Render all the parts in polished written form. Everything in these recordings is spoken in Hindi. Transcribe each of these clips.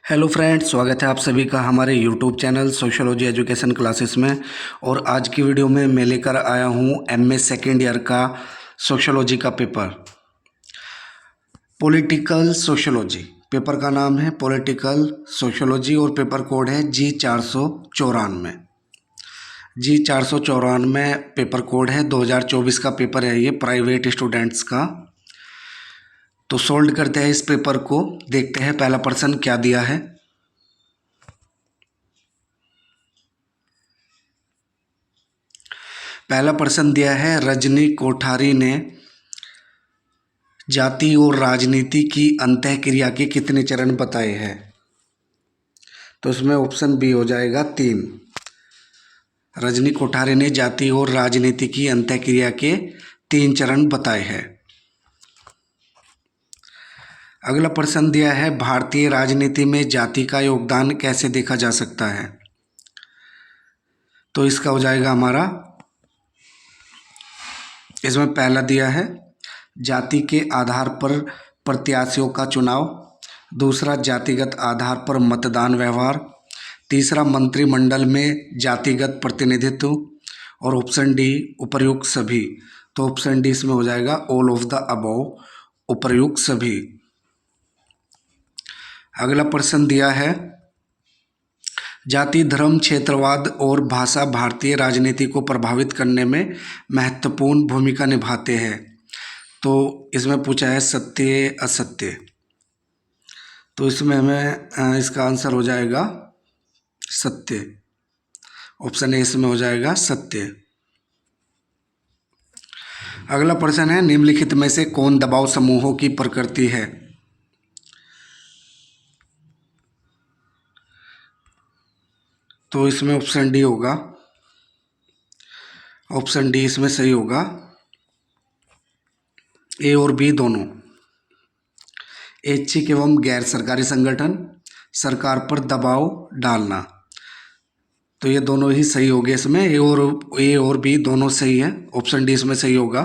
हेलो फ्रेंड्स, स्वागत है आप सभी का हमारे YouTube channel sociology education classes में। और आज की वीडियो में मैं लेकर आया हूँ एमए सेकेंड ईयर का सोशियोलॉजी का पेपर, पॉलिटिकल सोशियोलॉजी। पेपर का नाम है पॉलिटिकल सोशियोलॉजी और पेपर कोड है G494। G494 पेपर कोड है। 2024 का पेपर है ये, प्राइवेट स्टूडेंट्स का। तो सोल्व करते हैं इस पेपर को, देखते हैं पहला प्रश्न क्या दिया है। पहला प्रश्न दिया है, रजनी कोठारी ने जाति और राजनीति की अंतःक्रिया के कितने चरण बताए हैं? तो इसमें ऑप्शन बी हो जाएगा 3। रजनी कोठारी ने जाति और राजनीति की अंतःक्रिया के 3 चरण बताए हैं। अगला प्रश्न दिया है, भारतीय राजनीति में जाति का योगदान कैसे देखा जा सकता है? तो इसका हो जाएगा हमारा, इसमें पहला दिया है जाति के आधार पर प्रत्याशियों का चुनाव, दूसरा जातिगत आधार पर मतदान व्यवहार, तीसरा मंत्रिमंडल में जातिगत प्रतिनिधित्व, और ऑप्शन डी उपर्युक्त सभी। तो ऑप्शन डी इसमें हो जाएगा ऑल ऑफ द अबव, उपर्युक्त सभी। अगला प्रश्न दिया है, जाति धर्म क्षेत्रवाद और भाषा भारतीय राजनीति को प्रभावित करने में महत्वपूर्ण भूमिका निभाते हैं। तो इसमें पूछा है सत्य असत्य। तो इसमें हमें इसका आंसर हो जाएगा सत्य। ऑप्शन ए इसमें हो जाएगा सत्य। अगला प्रश्न है, निम्नलिखित में से कौन दबाव समूहों की प्रकृति है? तो इसमें ऑप्शन डी होगा, ऑप्शन डी इसमें सही होगा। ए और बी दोनों। ऐच्छिक एवं गैर सरकारी संगठन, सरकार पर दबाव डालना। तो ये दोनों ही सही हो गए इसमें। ए और बी दोनों सही है। ऑप्शन डी इसमें सही होगा।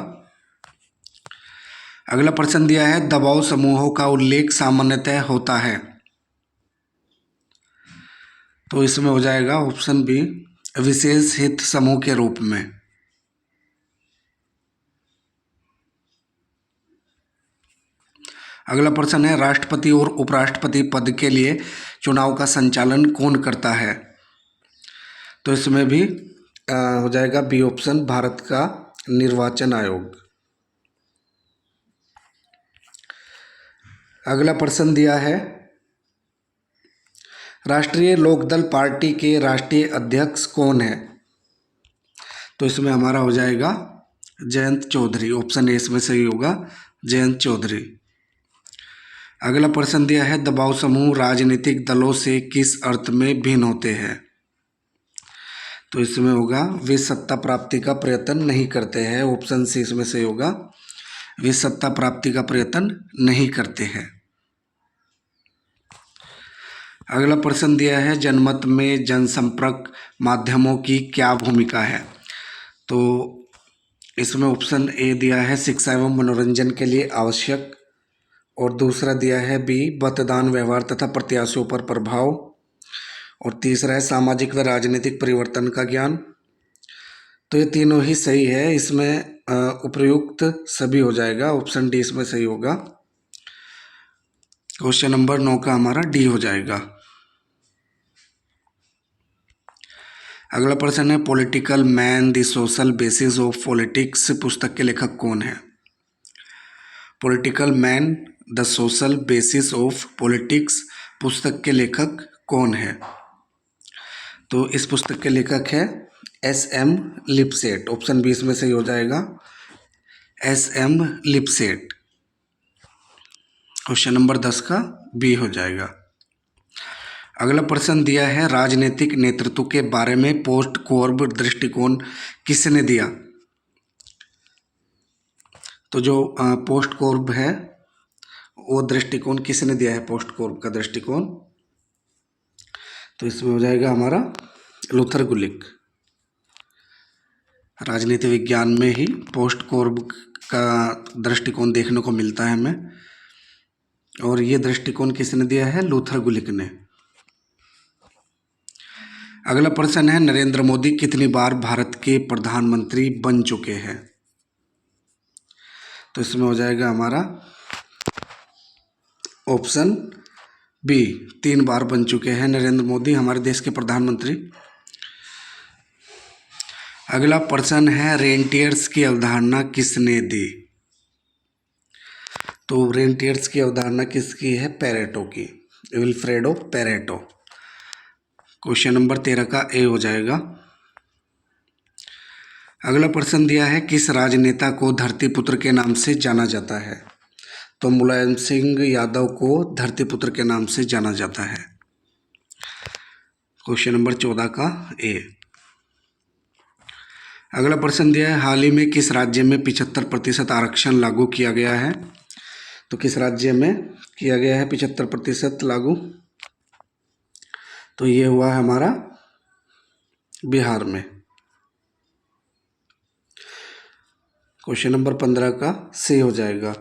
अगला प्रश्न दिया है, दबाव समूहों का उल्लेख सामान्यतः होता है। तो इसमें हो जाएगा ऑप्शन बी विशेष हित समूह के रूप में। अगला प्रश्न है, राष्ट्रपति और उपराष्ट्रपति पद के लिए चुनाव का संचालन कौन करता है? तो इसमें भी हो जाएगा बी ऑप्शन, भारत का निर्वाचन आयोग। अगला प्रश्न दिया है, राष्ट्रीय लोकदल पार्टी के राष्ट्रीय अध्यक्ष कौन है? तो इसमें हमारा हो जाएगा जयंत चौधरी। ऑप्शन ए इसमें सही होगा, जयंत चौधरी। अगला प्रश्न दिया है, दबाव समूह राजनीतिक दलों से किस अर्थ में भिन्न होते हैं? तो इसमें होगा वे सत्ता प्राप्ति का प्रयत्न नहीं करते हैं। ऑप्शन सी इसमें सही होगा, वे सत्ता प्राप्ति का प्रयत्न नहीं करते हैं। अगला प्रश्न दिया है, जनमत में जनसंपर्क माध्यमों की क्या भूमिका है? तो इसमें ऑप्शन ए दिया है शिक्षा एवं मनोरंजन के लिए आवश्यक, और दूसरा दिया है बी मतदान व्यवहार तथा प्रत्याशियों पर प्रभाव, और तीसरा है सामाजिक व राजनीतिक परिवर्तन का ज्ञान। तो ये तीनों ही सही है। इसमें उपयुक्त सभी हो जाएगा। ऑप्शन डी इसमें सही होगा। क्वेश्चन नंबर 9 का हमारा डी हो जाएगा। अगला प्रश्न है, political man the social basis of politics पुस्तक के लेखक कौन है? Political man the social basis of politics पुस्तक के लेखक कौन है? तो इस पुस्तक के लेखक है S.M. लिपसेट। ऑप्शन बी इसमें सही हो जाएगा, S.M. लिपसेट। क्वेश्चन नंबर 10 का बी हो जाएगा। अगला प्रश्न दिया है, राजनीतिक नेतृत्व के बारे में पोस्ट कोर्ब दृष्टिकोण किसने दिया? तो जो पोस्ट कोर्ब है वो दृष्टिकोण किसने दिया है, पोस्ट कोर्ब का दृष्टिकोण? तो इसमें हो जाएगा हमारा लूथर गुलिक। राजनीति विज्ञान में ही पोस्ट कोर्ब का दृष्टिकोण देखने को मिलता है हमें, और ये दृष्टिकोण किसने दिया है? लूथर गुलिक ने। अगला प्रश्न है, नरेंद्र मोदी कितनी बार भारत के प्रधानमंत्री बन चुके हैं? तो इसमें हो जाएगा हमारा ऑप्शन बी, 3 बार बन चुके हैं नरेंद्र मोदी हमारे देश के प्रधानमंत्री। अगला प्रश्न है, रेंटियर्स की अवधारणा किसने दी? तो रेंटियर्स की अवधारणा किसकी है? पेरेटो की, विल्फ्रेडो पेरेटो। क्वेश्चन नंबर 13 का ए हो जाएगा। अगला प्रश्न दिया है, किस राजनेता को धरतीपुत्र के नाम से जाना जाता है? तो मुलायम सिंह यादव को धरतीपुत्र के नाम से जाना जाता है। क्वेश्चन नंबर 14 का ए। अगला प्रश्न दिया है, हाल ही में किस राज्य में 75% आरक्षण लागू किया गया है? तो किस राज्य में किया गया है 75% लागू? तो ये हुआ है हमारा बिहार में। क्वेश्चन नंबर 15 का सी हो जाएगा।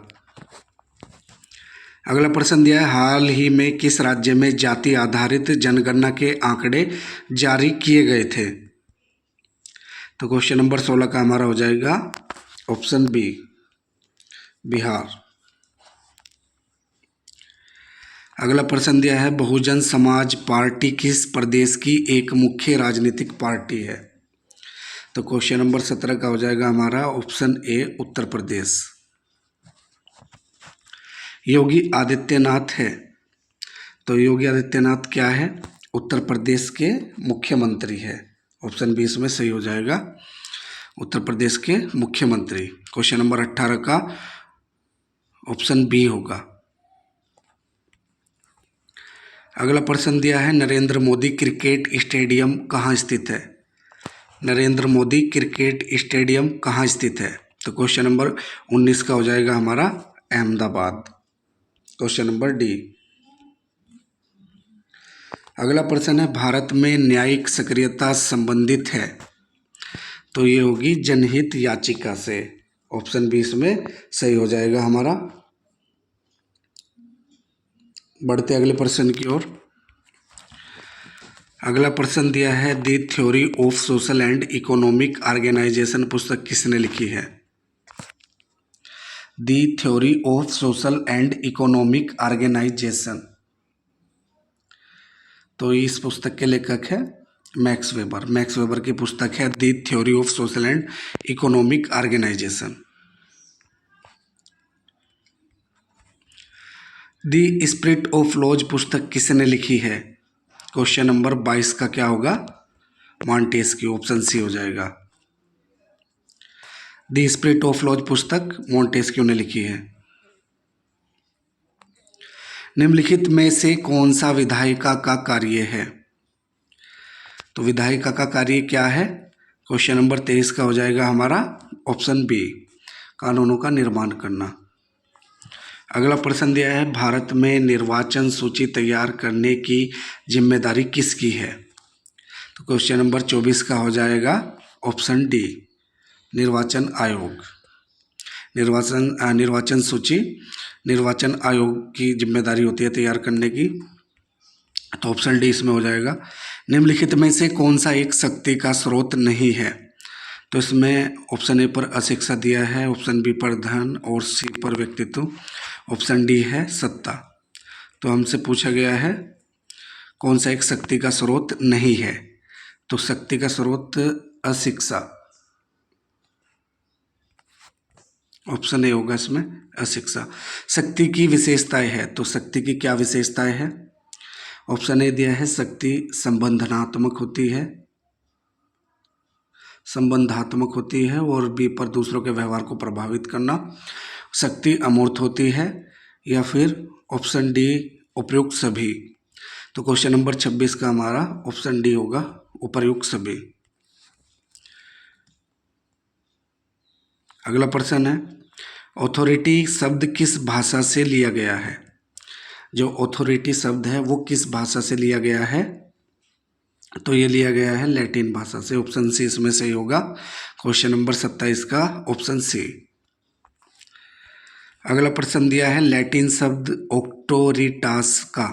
अगला प्रश्न दिया है, हाल ही में किस राज्य में जाति आधारित जनगणना के आंकड़े जारी किए गए थे? तो क्वेश्चन नंबर 16 का हमारा हो जाएगा ऑप्शन बी, बिहार। अगला प्रश्न दिया है, बहुजन समाज पार्टी किस प्रदेश की एक मुख्य राजनीतिक पार्टी है? तो क्वेश्चन नंबर 17 का हो जाएगा हमारा ऑप्शन ए, उत्तर प्रदेश। योगी आदित्यनाथ है, तो योगी आदित्यनाथ क्या है? उत्तर प्रदेश के मुख्यमंत्री है। ऑप्शन बी इसमें सही हो जाएगा, उत्तर प्रदेश के मुख्यमंत्री। क्वेश्चन नंबर 18 का ऑप्शन बी होगा। अगला प्रश्न दिया है, नरेंद्र मोदी क्रिकेट स्टेडियम कहाँ स्थित है? नरेंद्र मोदी क्रिकेट स्टेडियम कहाँ स्थित है? तो क्वेश्चन नंबर 19 का हो जाएगा हमारा अहमदाबाद। Question number D. अगला प्रश्न है, भारत में न्यायिक सक्रियता संबंधित है? तो ये होगी जनहित याचिका से। ऑप्शन बी इसमें सही हो जाएगा हमारा। बढ़ते अगले प्रश्न की ओर। अगला प्रश्न दिया है, the theory of social and economic organisation पुस्तक किसने लिखी है? The theory of social and economic organisation, तो इस पुस्तक के लेखक है मैक्स वेबर। मैक्स वेबर की पुस्तक है the theory of social and economic organisation. The spirit of laws पुस्तक किसने लिखी है? क्वेश्चन नंबर 22 का क्या होगा? मॉन्टेस्क्यू। ऑप्शन सी हो जाएगा। द स्पिरिट ऑफ लॉज पुस्तक मॉन्टेस्क्यू ने लिखी है। निम्नलिखित में से कौन सा विधायिका का कार्य है? तो विधायिका का कार्य क्या है? क्वेश्चन नंबर 23 का हो जाएगा हमारा ऑप्शन बी, कानूनों का निर्माण करना। अगला प्रश्न दिया है, भारत में निर्वाचन सूची तैयार करने की जिम्मेदारी किसकी है? तो क्वेश्चन नंबर 24 का हो जाएगा ऑप्शन डी, निर्वाचन आयोग। निर्वाचन सूची निर्वाचन आयोग की जिम्मेदारी होती है तैयार करने की, तो ऑप्शन डी इसमें हो जाएगा। निम्नलिखित में से कौन सा एक शक्ति का स्रोत नहीं है? तो इसमें ऑप्शन ए पर अशिक्षा दिया है, ऑप्शन बी पर धन और सी पर व्यक्तित्व, ऑप्शन डी है सत्ता। तो हमसे पूछा गया है कौन सा एक शक्ति का स्रोत नहीं है, तो शक्ति का स्रोत अशिक्षा, ऑप्शन ए होगा इसमें अशिक्षा। शक्ति की विशेषताएं है, तो शक्ति की क्या विशेषताएं है? ऑप्शन ए दिया है, शक्ति संबंधात्मक होती है और बी पर दूसरों के व्यवहार को प्रभावित करना, शक्ति अमूर्त होती है, या फिर ऑप्शन डी उपयुक्त सभी। तो क्वेश्चन नंबर 26 का हमारा ऑप्शन डी होगा, उपयुक्त सभी। अगला प्रश्न है, ऑथोरिटी शब्द किस भाषा से लिया गया है? जो ऑथोरिटी शब्द है वो किस भाषा से लिया गया है? तो ये लिया गया है लैटिन भाषा से। ऑप्शन सी इसमें सही होगा, क्वेश्चन नंबर 27 का ऑप्शन सी। अगला प्रश्न दिया है, लैटिन शब्द ऑक्टोरिटास का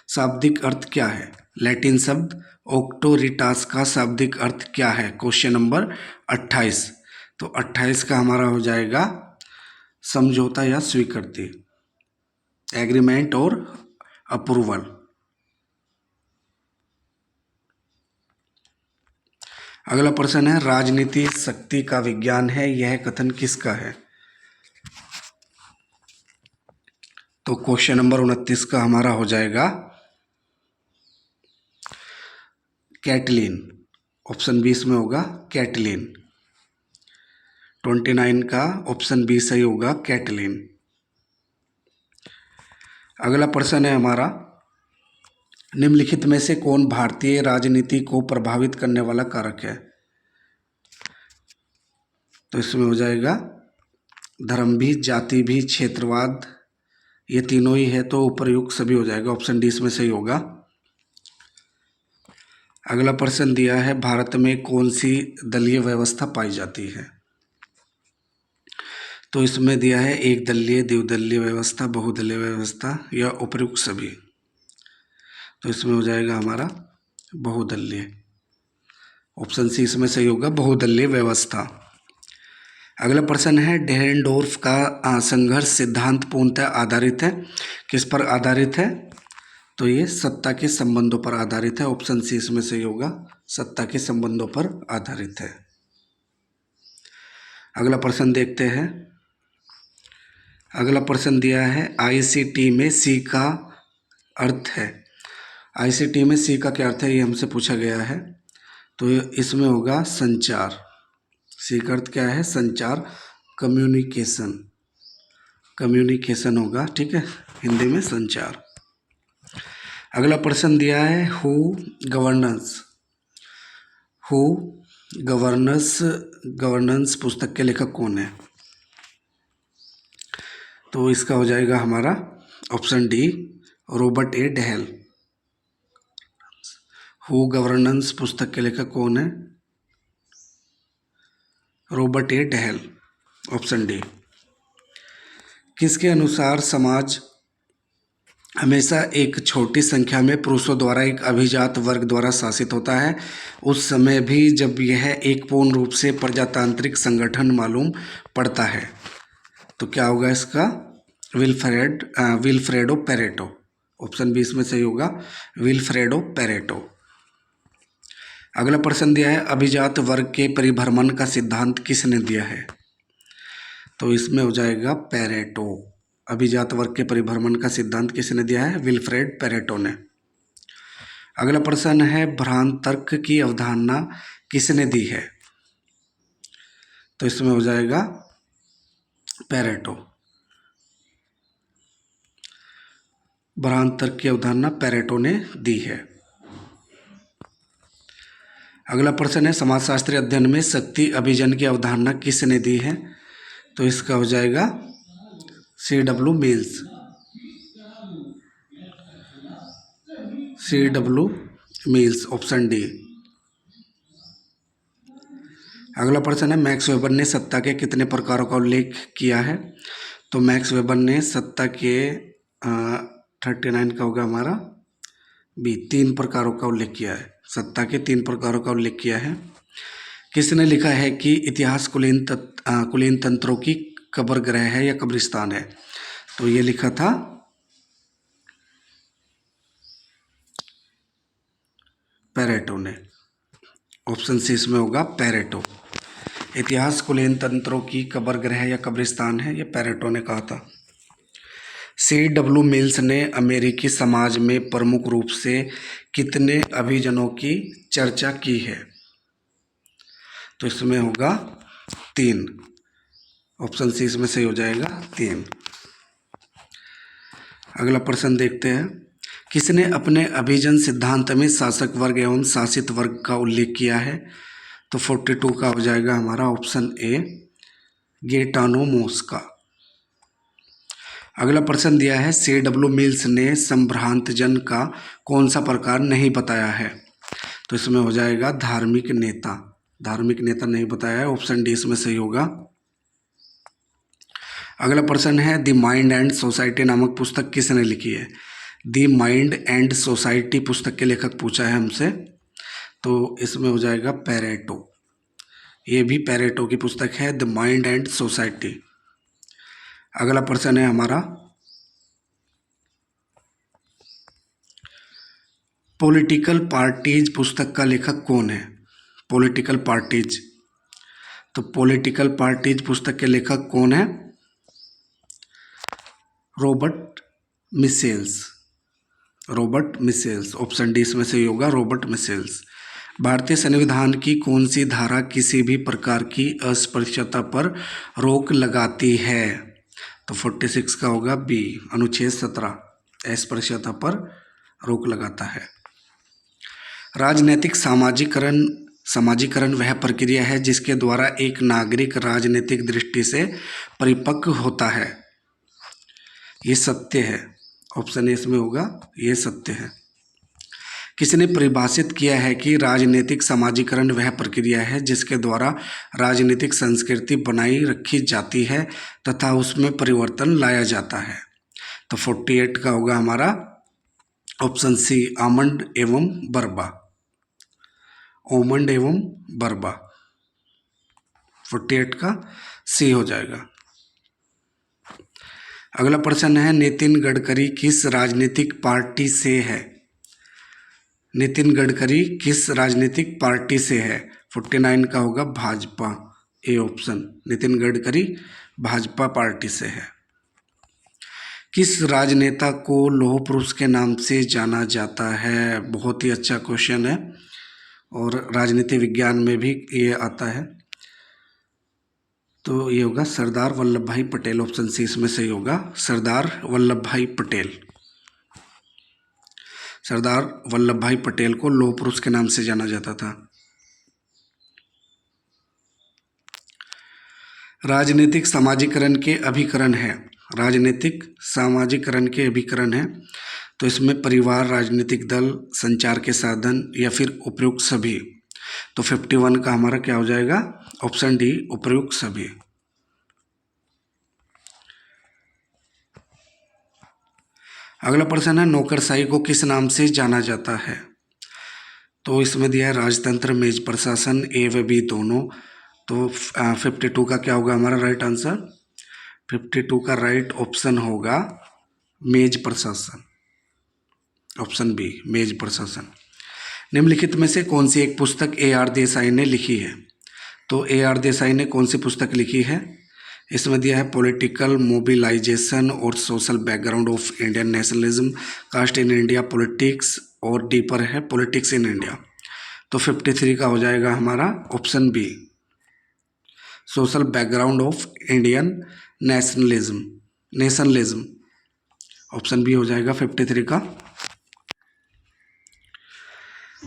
शाब्दिक अर्थ क्या है? लैटिन शब्द ऑक्टोरिटास का शाब्दिक अर्थ क्या है? Question number 28। तो 28 का हमारा हो जाएगा समझौता या स्वीकृति, एग्रीमेंट और अप्रूवल। अगला प्रश्न है, राजनीति शक्ति का विज्ञान है, यह कथन किसका है? तो क्वेश्चन नंबर 29 का हमारा हो जाएगा कैटलिन। ऑप्शन 20 में होगा कैटलिन। 29 का ऑप्शन बी सही होगा, कैटलिन। अगला प्रश्न है हमारा, निम्नलिखित में से कौन भारतीय राजनीति को प्रभावित करने वाला कारक है? तो इसमें हो जाएगा धर्म भी, जाति भी, क्षेत्रवाद, ये तीनों ही है, तो उपरयुक्त सभी हो जाएगा। ऑप्शन डी इसमें सही होगा। अगला प्रश्न दिया है, भारत में कौन सी दलीय व्यवस्था पाई जाती है? तो इसमें दिया है एक दलीय, द्विदलीय व्यवस्था, बहुदलीय व्यवस्था या उपयुक्त सभी। तो इसमें हो जाएगा हमारा बहुदलीय। ऑप्शन सी इसमें सही होगा, बहुदलीय व्यवस्था। अगला प्रश्न है, डेहरेनडोर्फ का संघर्ष सिद्धांत पूर्णतः आधारित है, किस पर आधारित है? तो ये सत्ता के संबंधों पर आधारित है। ऑप्शन सी इसमें सही होगा, सत्ता के संबंधों पर आधारित है। अगला प्रश्न देखते हैं। अगला प्रश्न दिया है, आईसीटी में सी का अर्थ है। आईसीटी में सी का क्या अर्थ है, ये हमसे पूछा गया है। तो इसमें होगा संचार। सी का अर्थ क्या है? संचार, कम्युनिकेशन। कम्युनिकेशन होगा, ठीक है, हिंदी में संचार। अगला प्रश्न दिया है, हु गवर्नेंस पुस्तक के लेखक कौन है? तो इसका हो जाएगा हमारा option D, Robert A Dahl. Who governance पुस्तक के लेखक कौन है? Robert A Dahl. Option D. किसके अनुसार समाज हमेशा एक छोटी संख्या में पुरुषों द्वारा एक अभिजात वर्ग द्वारा शासित होता है, उस समय भी जब यह एक पूर्ण रूप से प्रजातांत्रिक संगठन मालूम पड़ता है? तो क्या होगा इसका? Vilfredo Pareto. ऑप्शन बी इसमें सही होगा, विल्फ्रेडो पेरेटो। अगला प्रश्न दिया है, अभिजात वर्ग के परिभ्रमण का सिद्धांत किसने दिया है? तो इसमें हो जाएगा पेरेटो। अभिजात वर्ग के परिभ्रमण का सिद्धांत किसने दिया है? विल्फ्रेड पेरेटो ने। अगला प्रश्न है, भ्रांत तर्क की अवधारणा किसने दी है? तो इसमें हो जाएगा पेरेटो। भ्रांत तर्क की अवधारणा पेरेटो ने दी है। अगला प्रश्न है, समाजशास्त्रीय अध्ययन में शक्ति अभिजन की अवधारणा किसने दी है? तो इसका हो जाएगा C.W. Mills. C.W. Mills, option D. अगला प्रश्न है, मैक्स वेबर ने सत्ता के कितने प्रकारों का उल्लेख किया है? तो मैक्स वेबर ने सत्ता के 39 का होगा हमारा बी, 3 प्रकारों का उल्लेख किया है। सत्ता के 3 प्रकारों का उल्लेख किया है। किसने लिखा है कि इतिहास कुलीन तंत्रों की कब्र गृह है या कब्रिस्तान है? तो ये लिखा था पेरेटो ने। ऑप्शन सी इसमें होगा पेरेटो। इतिहास कुलीन तंत्रों की कब्र गृह या कब्रिस्तान है, ये पेरेटो ने कहा था। C.W. मिल्स ने अमेरिकी समाज में प्रमुख रूप से कितने अभिजनों की चर्चा की है? तो इसमें होगा 3। ऑप्शन सी इसमें सही हो जाएगा, 3। अगला प्रश्न देखते हैं, किसने अपने अभिजन सिद्धांत में शासक वर्ग एवं शासित वर्ग का उल्लेख किया है? तो 42 का हो जाएगा हमारा ऑप्शन ए, गेटानो मोस्का। अगला प्रश्न दिया है, C.W. मिल्स ने संभ्रांतजन का कौन सा प्रकार नहीं बताया है? तो इसमें हो जाएगा धार्मिक नेता। धार्मिक नेता नहीं बताया है, ऑप्शन डी इसमें सही होगा। अगला प्रश्न है, द माइंड एंड सोसाइटी नामक पुस्तक किसने लिखी है? द माइंड एंड सोसाइटी पुस्तक के लेखक पूछा है हमसे, तो इसमें हो जाएगा पेरेटो। ये भी पेरेटो की पुस्तक है, द माइंड एंड सोसाइटी। अगला प्रश्न है हमारा, पॉलिटिकल पार्टीज पुस्तक का लेखक कौन है? पॉलिटिकल पार्टीज, तो पॉलिटिकल पार्टीज पुस्तक के लेखक कौन है? Robert Michels. Robert Michels, option D इसमें सही होगा, रॉबर्ट मिशेल्स। भारतीय संविधान की कौन सी धारा किसी भी प्रकार की अस्पृश्यता पर रोक लगाती है? तो 46 का होगा बी, अनुच्छेद 17 अस्पृश्यता पर रोक लगाता है। राजनीतिक समाजीकरण वह प्रक्रिया है जिसके द्वारा एक नागरिक राजनीतिक दृष्टि से परिपक्व होता है। ये सत्य है, ऑप्शन ए इसमें होगा, ये सत्य है। किसने परिभाषित किया है कि राजनीतिक समाजीकरण वह प्रक्रिया है जिसके द्वारा राजनीतिक संस्कृति बनाई रखी जाती है तथा उसमें परिवर्तन लाया जाता है? तो 48 का होगा हमारा ऑप्शन सी, आमंड एवं बर्बा। ओमंड एवं बर्बा, 48 का सी हो जाएगा। अगला प्रश्न है, नितिन गडकरी किस राजनीतिक पार्टी से है? नितिन गडकरी किस राजनीतिक पार्टी से है? 49 का होगा Bhajpa, A option, Nitin Gadkari Bhajpa party से है। किस राजनेता को लौह पुरुष के नाम से जाना जाता है? बहुत ही अच्छा क्वेश्चन है और राजनीति विज्ञान में भी ये आता है। तो ये होगा सरदार वल्लभ भाई पटेल, ऑप्शन सी इसमें सही होगा, सरदार वल्लभ भाई पटेल। सरदार वल्लभ भाई पटेल को लौह पुरुष के नाम से जाना जाता था। राजनीतिक सामाजिकरण के अभिकरण है, राजनीतिक सामाजिकरण के अभिकरण है, तो इसमें परिवार, राजनीतिक दल, संचार के साधन या फिर उपयुक्त सभी। तो 51 का हमारा क्या हो जाएगा? ऑप्शन डी, उपयुक्त सभी। अगला प्रश्न है, नौकरशाही को किस नाम से जाना जाता है? तो इसमें दिया है राजतंत्र, मेज प्रशासन, ए व बी दोनों। तो 52 का क्या होगा हमारा राइट आंसर? 52 का राइट ऑप्शन होगा मेज प्रशासन, ऑप्शन बी, मेज प्रशासन। निम्नलिखित में से कौन सी एक पुस्तक ए आर देसाई ने लिखी है? तो ए आर देसाई ने कौन सी पुस्तक लिखी है? इसमें दिया है पॉलिटिकल मोबिलाइजेशन और social background of Indian nationalism, caste in India politics, और डी पर है पॉलिटिक्स इन इंडिया। तो 53 का हो जाएगा हमारा option B, social background of Indian nationalism, option B हो जाएगा 53 का।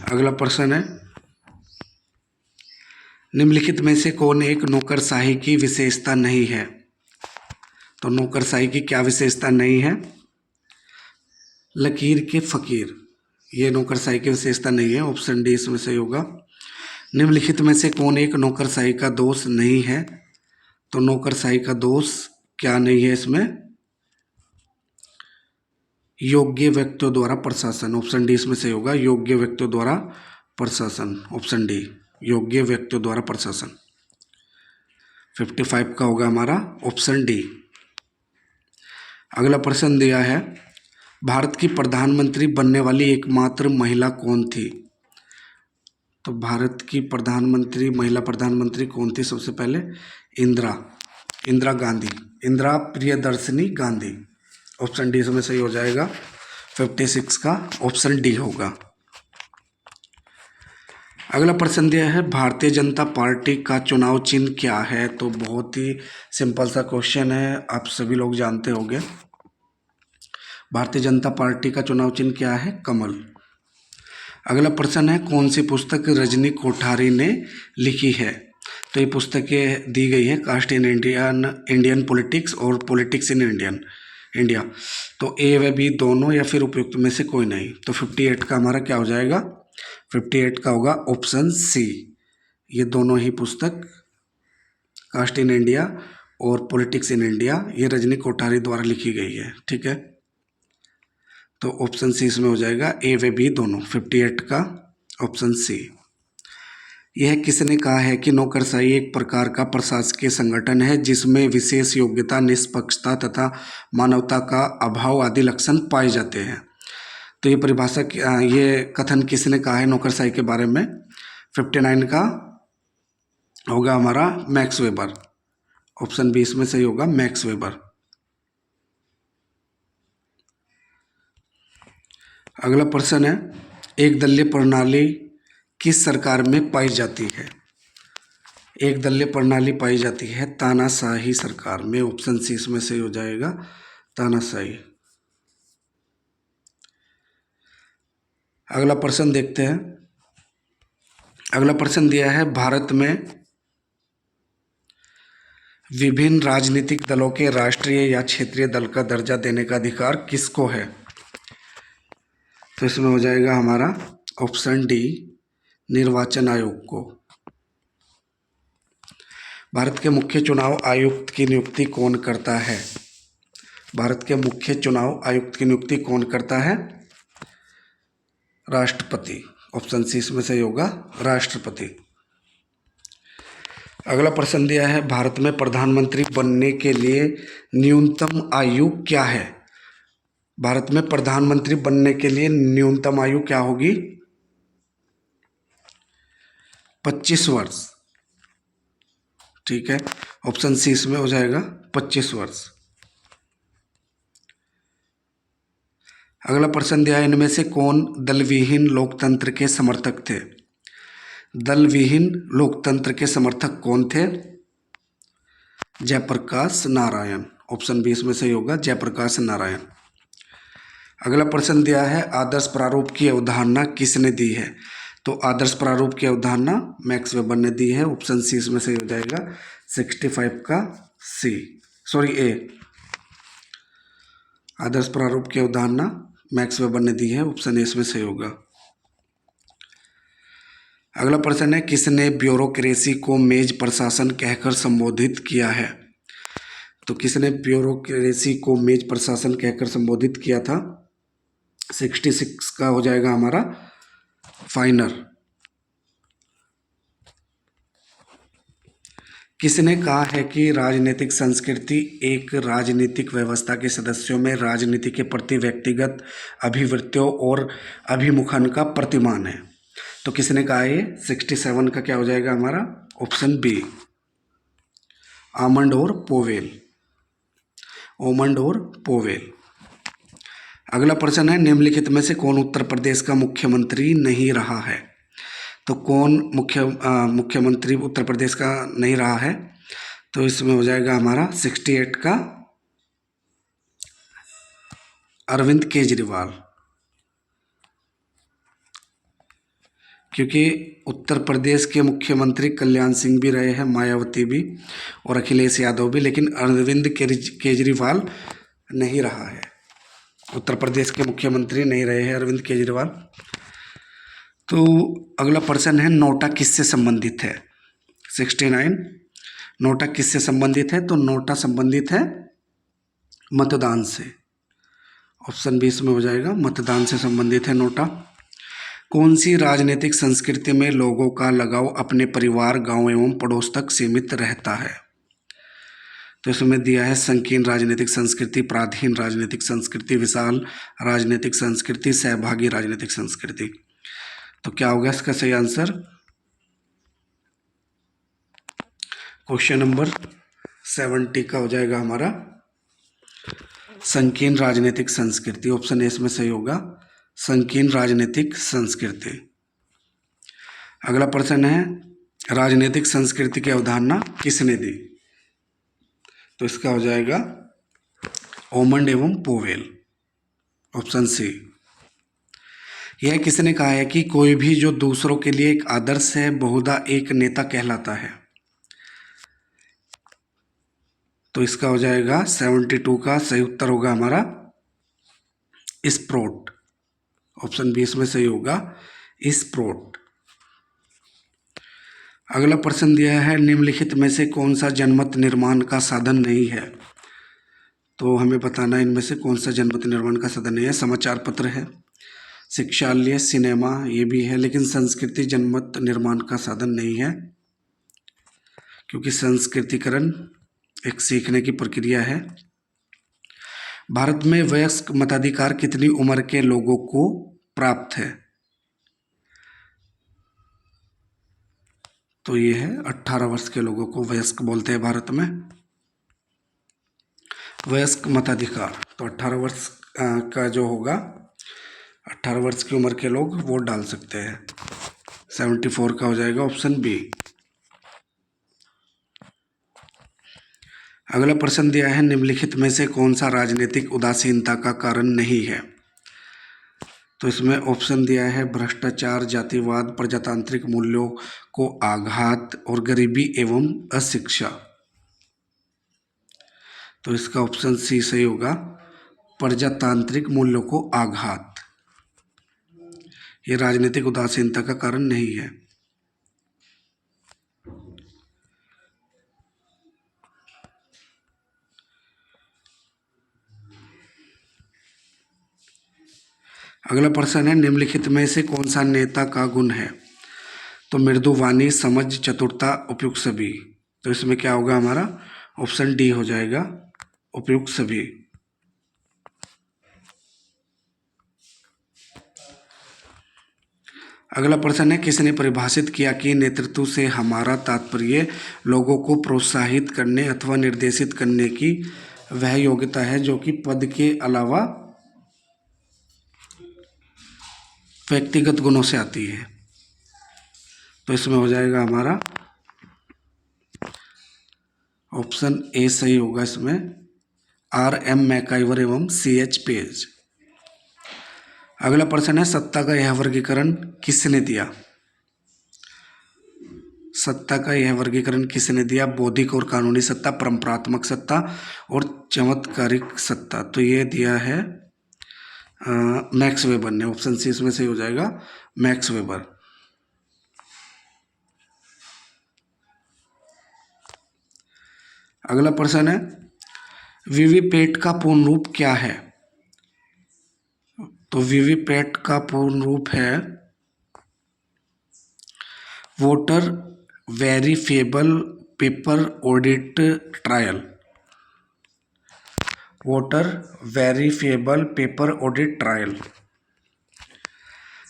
अगला प्रश्न है, निम्नलिखित में से कौन एक नौकरशाही की विशेषता नहीं है? तो नौकरशाही की क्या विशेषता नहीं है? लकीर के फकीर, ये नौकरशाही की विशेषता नहीं है, ऑप्शन डी इसमें सही होगा। निम्नलिखित में से कौन एक नौकरशाही का दोष नहीं है? तो नौकरशाही का दोष क्या नहीं है इसमें? योग्य व्यक्तियों द्वारा प्रशासन, ऑप्शन डी इसमें सही होगा, योग्य व्यक्तियों द्वारा प्रशासन, ऑप्शन डी, योग्य व्यक्तियों द्वारा प्रशासन। 55 का होगा हमारा ऑप्शन डी। अगला प्रश्न दिया है, भारत की प्रधानमंत्री बनने वाली एकमात्र महिला कौन थी? तो भारत की महिला प्रधानमंत्री कौन थी? सबसे पहले इंदिरा गांधी, इंदिरा प्रियदर्शनी गांधी, ऑप्शन डी इसमें सही हो जाएगा। 56 का ऑप्शन डी होगा। अगला प्रश्न दिया है, भारतीय जनता पार्टी का चुनाव चिन्ह क्या है? तो बहुत ही सिंपल सा क्वेश्चन है, आप सभी लोग जानते होंगे। भारतीय जनता पार्टी का चुनाव चिन्ह क्या है? कमल। अगला प्रश्न है, कौन सी पुस्तक रजनी कोठारी ने लिखी है? तो ये पुस्तकें दी गई है कास्ट इन इंडियन पॉलिटिक्स और पॉलिटिक्स इन इंडिया। तो ए व बी दोनों या फिर उपयुक्त में से कोई नहीं। तो 58 का हमारा क्या हो जाएगा? 58 का होगा ऑप्शन सी, ये दोनों ही पुस्तक कास्ट इन इंडिया और पॉलिटिक्स इन इंडिया, ये रजनी कोठारी द्वारा लिखी गई है। ठीक है, तो ऑप्शन सी इसमें हो जाएगा, ए व बी दोनों। 58 का ऑप्शन सी। यह किसने कहा है कि नौकरशाही एक प्रकार का प्रशासकीय संगठन है जिसमें विशेष योग्यता, निष्पक्षता तथा मानवता का अभाव आदि लक्षण पाए जाते हैं। तो ये परिभाषा, ये कथन किसने कहा है नौकरशाही के बारे में? 59 का होगा हमारा मैक्स वेबर। ऑप्शन बी इसमें सही होगा, मैक्स वेबर। अगला प्रश्न है, एक दलीय प्रणाली किस सरकार में पाई जाती है? एक दलीय प्रणाली पाई जाती है तानाशाही सरकार में। ऑप्शन सी इसमें सही हो जाएगा, तानाशाही। अगला प्रश्न देखते हैं। अगला प्रश्न दिया है, भारत में विभिन्न राजनीतिक दलों के राष्ट्रीय या क्षेत्रीय दल का दर्जा देने का अधिकार किसको है? तो इसमें हो जाएगा हमारा ऑप्शन डी, निर्वाचन आयोग को। भारत के मुख्य चुनाव आयुक्त की नियुक्ति कौन करता है? भारत के मुख्य चुनाव आयुक्त की नियुक्ति कौन करता है? राष्ट्रपति। ऑप्शन सी इसमें सही होगा, राष्ट्रपति। अगला प्रश्न दिया है, भारत में प्रधानमंत्री बनने के लिए न्यूनतम आयु क्या है? भारत में प्रधानमंत्री बनने के लिए न्यूनतम आयु क्या होगी? 25 वर्ष। ठीक है, ऑप्शन सी इसमें हो जाएगा 25 वर्ष। अगला प्रश्न दिया है, इनमें से कौन दलविहीन लोकतंत्र के समर्थक थे? दलविहीन लोकतंत्र के समर्थक कौन थे? जयप्रकाश नारायण। ऑप्शन बी इसमें सही होगा, जयप्रकाश नारायण। अगला प्रश्न दिया है, आदर्श प्रारूप की अवधारणा किसने दी है? तो आदर्श प्रारूप की अवधारणा मैक्स वेबर ने दी है। ऑप्शन सी इसमें सही हो जाएगा, 65 का ए। आदर्श प्रारूप की अवधारणा मैक्स वेबर ने दी है। ऑप्शन ए इसमें सही होगा। अगला प्रश्न है, किसने ब्यूरोक्रेसी को मेज प्रशासन कहकर संबोधित किया है? तो किसने ब्यूरोक्रेसी को मेज प्रशासन कहकर संबोधित किया था? 66 का हो जाएगा हमारा फाइनर। किसने कहा है कि राजनीतिक संस्कृति एक राजनीतिक व्यवस्था के सदस्यों में राजनीति के प्रति व्यक्तिगत अभिवृत्तियों और अभिमुखन का प्रतिमान है? तो किसने कहा है? 67 का क्या हो जाएगा हमारा? ऑप्शन बी, आमंड और पोवेल। ओमंड और पोवेल। अगला प्रश्न है, निम्नलिखित में से कौन उत्तर प्रदेश का मुख्यमंत्री नहीं रहा है? तो कौन मुख्यमंत्री उत्तर प्रदेश का नहीं रहा है? तो इसमें हो जाएगा हमारा 68 का अरविंद केजरीवाल। क्योंकि उत्तर प्रदेश के मुख्यमंत्री कल्याण सिंह भी रहे हैं, मायावती भी और अखिलेश यादव भी, लेकिन अरविंद केजरीवाल नहीं रहा है। उत्तर प्रदेश के मुख्यमंत्री नहीं रहे हैं अरविंद केजरीवाल। तो अगला प्रश्न है, नोटा किससे संबंधित है? 69, नोटा किससे संबंधित है? तो नोटा संबंधित है मतदान से। ऑप्शन बी इसमें हो जाएगा, मतदान से संबंधित है नोटा। कौन सी राजनीतिक संस्कृति में लोगों का लगाव अपने परिवार, गांव एवं पड़ोस तक सीमित रहता है? तो इसमें दिया है संकीर्ण राजनीतिक संस्कृति, पराधीन राजनीतिक संस्कृति, विशाल राजनीतिक संस्कृति, सहभागी राजनीतिक संस्कृति। तो क्या होगा इसका सही आंसर? क्वेश्चन नंबर 70 का हो जाएगा हमारा संकीर्ण राजनीतिक संस्कृति। ऑप्शन ए इसमें सही होगा, संकीर्ण राजनीतिक संस्कृति। अगला प्रश्न है, राजनीतिक संस्कृति की अवधारणा किसने दी? तो इसका हो जाएगा ओमंड एवं पोवेल। Option C. यह किसने कहा है कि कोई भी जो दूसरों के लिए एक आदर्श है बहुधा एक नेता कहलाता है? तो इसका हो जाएगा 72 का सही उत्तर होगा हमारा स्प्रोट। ऑप्शन बी इसमें सही होगा, स्प्रोट। अगला प्रश्न दिया है, निम्नलिखित में से कौन सा जनमत निर्माण का साधन नहीं है? तो हमें बताना है इनमें से कौन सा जनमत निर्माण का साधन नहीं है। समाचार पत्र है, शिक्षालय, सिनेमा ये भी है, लेकिन संस्कृति जनमत निर्माण का साधन नहीं है, क्योंकि संस्कृतिकरण एक सीखने की प्रक्रिया है। भारत में वयस्क मताधिकार कितनी उम्र के लोगों को प्राप्त है? तो ये है 18 वर्ष के लोगों को वयस्क बोलते हैं भारत में। वयस्क मताधिकार तो 18 वर्ष का जो होगा, 18 वर्ष की उम्र के लोग वोट डाल सकते हैं। 74 का हो जाएगा ऑप्शन बी। अगला प्रश्न दिया है, निम्नलिखित में से कौन सा राजनीतिक उदासीनता का कारण नहीं है? तो इसमें ऑप्शन दिया है भ्रष्टाचार, जातिवाद, प्रजातांत्रिक मूल्यों को आघात और गरीबी एवं अशिक्षा। तो इसका ऑप्शन सी सही होगा, प्रजातांत्रिक मूल्यों को आघात। ये राजनीतिक उदासीनता का कारण नहीं है। अगला प्रश्न है, निम्नलिखित में से कौन सा नेता का गुण है? तो मृदुवाणी, समझ, चतुरता, उपयुक्त सभी। तो इसमें क्या होगा हमारा? ऑप्शन डी हो जाएगा, उपयुक्त सभी। अगला प्रश्न है, किसने परिभाषित किया कि नेतृत्व से हमारा तात्पर्य लोगों को प्रोत्साहित करने अथवा निर्देशित करने की वह योग्यता है जो कि पद के अलावा व्यक्तिगत गुणों से आती है। तो इसमें हो जाएगा हमारा ऑप्शन ए सही होगा। इसमें R.M. मैकाइवर एवं C.H. पेज। अगला प्रश्न है, सत्ता का यह वर्गीकरण किसने दिया? सत्ता का यह वर्गीकरण किसने दिया? बौद्धिक और कानूनी सत्ता, परंपरात्मक सत्ता और चमत्कारिक सत्ता। तो ये दिया है मैक्स वेबर ने। ऑप्शन सी इसमें सही हो जाएगा, मैक्स वेबर। अगला प्रश्न है, वीवीपैट का पूर्ण रूप क्या है? तो वीवीपैट का पूर्ण रूप है voter verifiable paper audit trial. Voter verifiable paper audit trial.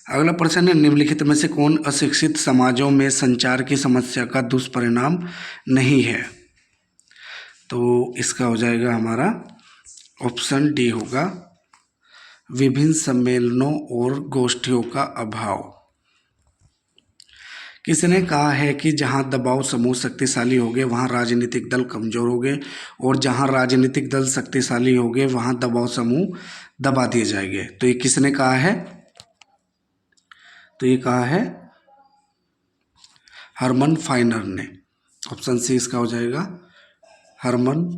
अगला प्रश्न है, निम्नलिखित में से कौन अशिक्षित समाजों में संचार की समस्या का दुष्परिणाम नहीं है? तो इसका हो जाएगा हमारा ऑप्शन डी होगा, विभिन्न सम्मेलनों और गोष्ठियों का अभाव। किसने कहा है कि जहां दबाव समूह शक्तिशाली होंगे वहां राजनीतिक दल कमजोर होंगे, और जहां राजनीतिक दल शक्तिशाली होंगे वहां दबाव समूह दबा दिए जाएंगे? तो ये किसने कहा है? तो ये कहा है हरमन फाइनर ने। ऑप्शन सी इसका हो जाएगा, हरमन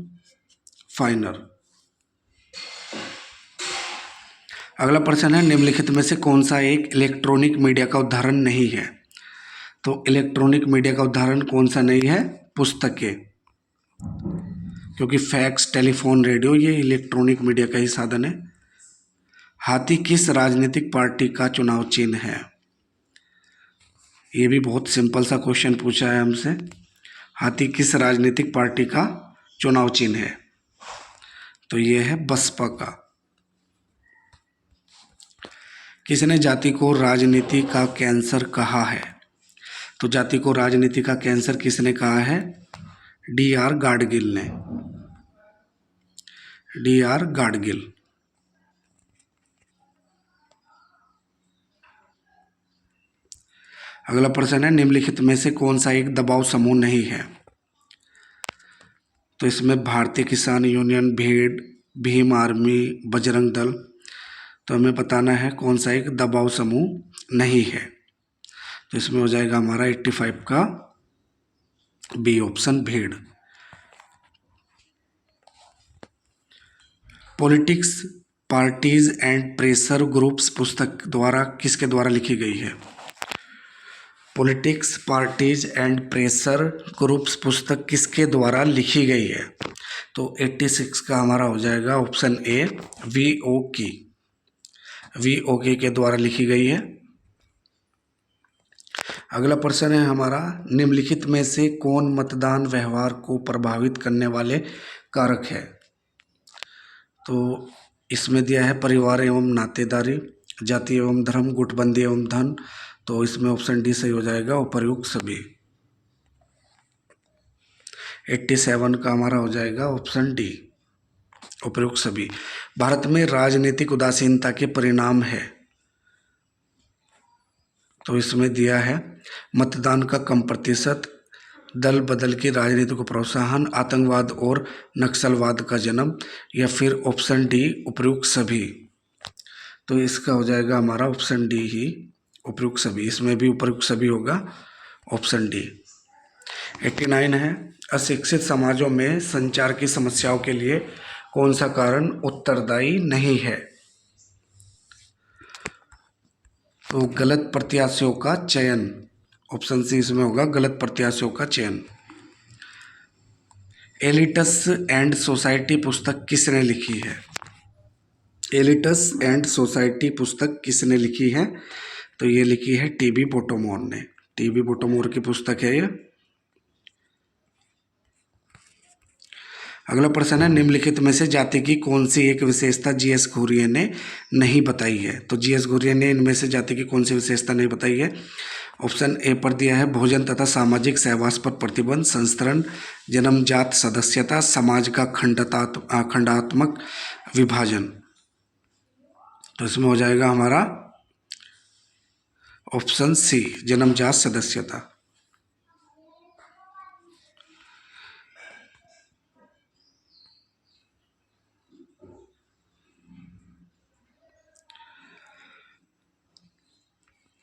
फाइनर। अगला प्रश्न है, निम्नलिखित में से कौन सा एक इलेक्ट्रॉनिक मीडिया का उदाहरण नहीं है? तो इलेक्ट्रॉनिक मीडिया का उदाहरण कौन सा नहीं है? पुस्तकें, क्योंकि फैक्स, टेलीफोन, रेडियो ये इलेक्ट्रॉनिक मीडिया का ही साधन है। हाथी किस राजनीतिक पार्टी का चुनाव चिन्ह है? ये भी बहुत सिंपल सा क्वेश्चन पूछा है हमसे। हाथी किस राजनीतिक पार्टी का चुनाव चिन्ह है? तो ये है बसपा का। किसने जाति को राजनीति का कैंसर कहा है? तो जाति को राजनीति का कैंसर किसने कहा है? D.R. गाडगिल ने। D.R. गाडगिल। अगला प्रश्न है, निम्नलिखित में से कौन सा एक दबाव समूह नहीं है? तो इसमें भारतीय किसान यूनियन, भीम आर्मी, बजरंग दल। तो हमें बताना है कौन सा एक दबाव समूह नहीं है। तो इसमें हो जाएगा हमारा 85 का बी ऑप्शन, भीड़। Politics, parties and pressure groups पुस्तक द्वारा किसके द्वारा लिखी गई है? Politics, parties and pressure groups पुस्तक किसके द्वारा लिखी गई है? तो 86 का हमारा हो जाएगा ऑप्शन ए वी ओ के द्वारा लिखी गई है। अगला प्रश्न है हमारा, निम्नलिखित में से कौन मतदान व्यवहार को प्रभावित करने वाले कारक है? तो इसमें दिया है परिवार एवं नातेदारी, जाति एवं धर्म, गुटबंदी एवं धन। तो इसमें ऑप्शन डी सही हो जाएगा, उपर्युक्त सभी। 87 का हमारा हो जाएगा ऑप्शन डी, उपर्युक्त सभी। भारत में राजनीतिक उदासीनता के परिणाम है। तो इसमें दिया है मतदान का कम प्रतिशत, दल बदल की राजनीति को प्रोत्साहन, आतंकवाद और नक्सलवाद का जन्म, या फिर ऑप्शन डी उपर्युक्त सभी। तो इसका हो जाएगा हमारा ऑप्शन डी ही, उपर्युक्त सभी। इसमें भी उपर्युक्त सभी होगा, ऑप्शन डी। 89 है, अशिक्षित समाजों में संचार की समस्याओं के लिए कौन सा कारण उत्तरदायी नहीं है? तो गलत प्रत्याशियों का चयन, ऑप्शन सी इसमें होगा, गलत प्रत्याशियों का चयन। एलिटस एंड सोसाइटी पुस्तक किसने लिखी है? एलिटस एंड सोसाइटी पुस्तक किसने लिखी है? तो ये लिखी है टीबी पोटोमोर ने। टीबी पोटोमोर की पुस्तक है ये। अगला प्रश्न है, निम्नलिखित में से जाति की कौन सी एक विशेषता जीएस घुरिये ने नहीं बताई है? तो जीएस घुरिये ने इनमें से जाति की कौन सी विशेषता नहीं बताई है? ऑप्शन ए पर दिया है भोजन तथा सामाजिक सहवास पर प्रतिबंध, संस्तरण, जन्मजात सदस्यता, समाज का खंडात्मक विभाजन। तो इसमें हो जाएगा हमारा ऑप्शन सी, जन्मजात सदस्यता।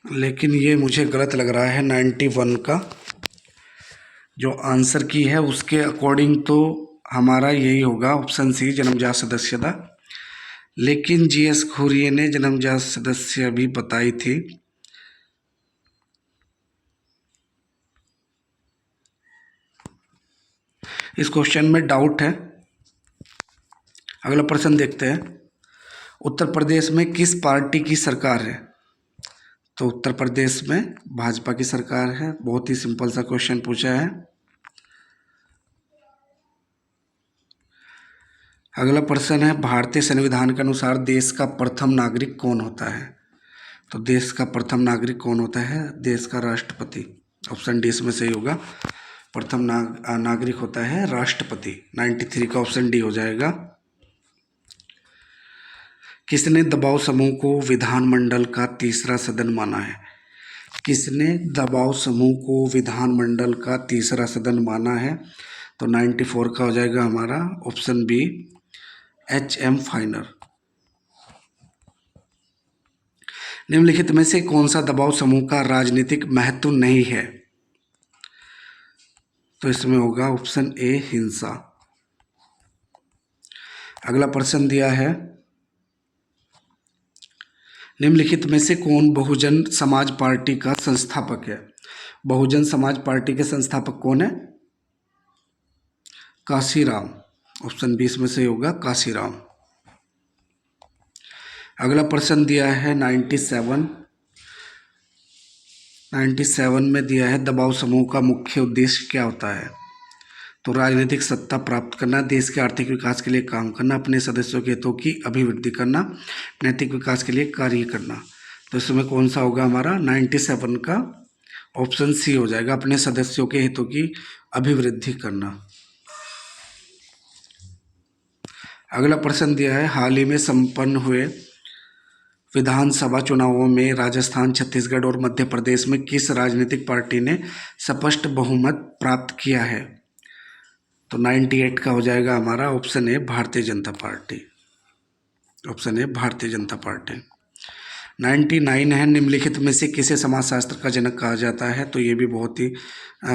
लेकिन ये मुझे गलत लग रहा है। 91 का जो आंसर की है उसके अकॉर्डिंग तो हमारा यही होगा, ऑप्शन सी, जन्मजात सदस्यता। लेकिन जीएस घुरिये ने जन्मजात सदस्य भी बताई थी। इस क्वेश्चन में डाउट है। अगला प्रश्न देखते हैं, उत्तर प्रदेश में किस पार्टी की सरकार है? तो उत्तर प्रदेश में भाजपा की सरकार है। बहुत ही सिंपल सा क्वेश्चन पूछा है। अगला प्रश्न है, भारतीय संविधान के अनुसार देश का प्रथम नागरिक कौन होता है? तो देश का प्रथम नागरिक कौन होता है? देश का राष्ट्रपति। ऑप्शन डी इसमें सही होगा, प्रथम नागरिक होता है राष्ट्रपति। 93 का ऑप्शन डी हो जाएगा। किसने दबाव समूह को विधानमंडल का तीसरा सदन माना है? किसने दबाव समूह को विधानमंडल का तीसरा सदन माना है? तो 94 का हो जाएगा हमारा ऑप्शन बी, एच.एम. फाइनर। निम्नलिखित में से कौन सा दबाव समूह का राजनीतिक महत्व नहीं है? तो इसमें होगा ऑप्शन ए, हिंसा। अगला प्रश्न दिया है, निम्नलिखित में से कौन बहुजन समाज पार्टी का संस्थापक है? बहुजन समाज पार्टी के संस्थापक कौन है? काशीराम। ऑप्शन बी इसमें से होगा, काशीराम। अगला प्रश्न दिया है 97 में दिया है दबाव समूह का मुख्य उद्देश्य क्या होता है? तो राजनीतिक सत्ता प्राप्त करना, देश के आर्थिक विकास के लिए काम करना, अपने सदस्यों के हितों की अभिवृद्धि करना, नैतिक विकास के लिए कार्य करना। तो इसमें कौन सा होगा हमारा? 97 का ऑप्शन सी हो जाएगा, अपने सदस्यों के हितों की अभिवृद्धि करना। अगला प्रश्न दिया है, हाल ही में संपन्न हुए विधानसभा चुनावों में राजस्थान, छत्तीसगढ़ और मध्य प्रदेश में किस राजनीतिक पार्टी ने स्पष्ट बहुमत प्राप्त किया है? तो 98 का हो जाएगा हमारा option A, Bharatiya Janata party. Option A, Bharatiya Janata party. 99 है, निम्नलिखित में से किसे समाजशास्त्र का जनक कहा जाता है? तो ये भी बहुत ही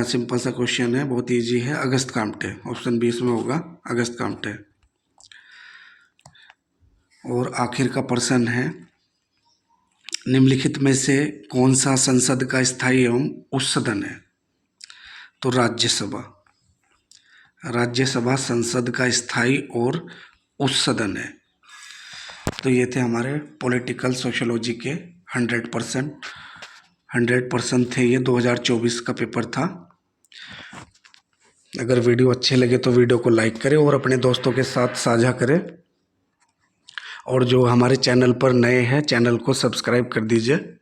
सिंपल सा क्वेश्चन है, बहुत ईजी है, अगस्त काम्टे। ऑप्शन बी इसमें होगा, अगस्त काम्टे। और आखिर का प्रश्न है, निम्नलिखित में से कौन सा संसद का स्थायी एवं उच्च सदन है? तो राज्यसभा। राज्यसभा संसद का स्थायी और उच्च सदन है। तो ये थे हमारे पॉलिटिकल सोशियोलॉजी के 100% थे। ये 2024 का पेपर था। अगर वीडियो अच्छे लगे तो वीडियो को लाइक करें और अपने दोस्तों के साथ साझा करें। और जो हमारे चैनल पर नए हैं, चैनल को सब्सक्राइब कर दीजिए।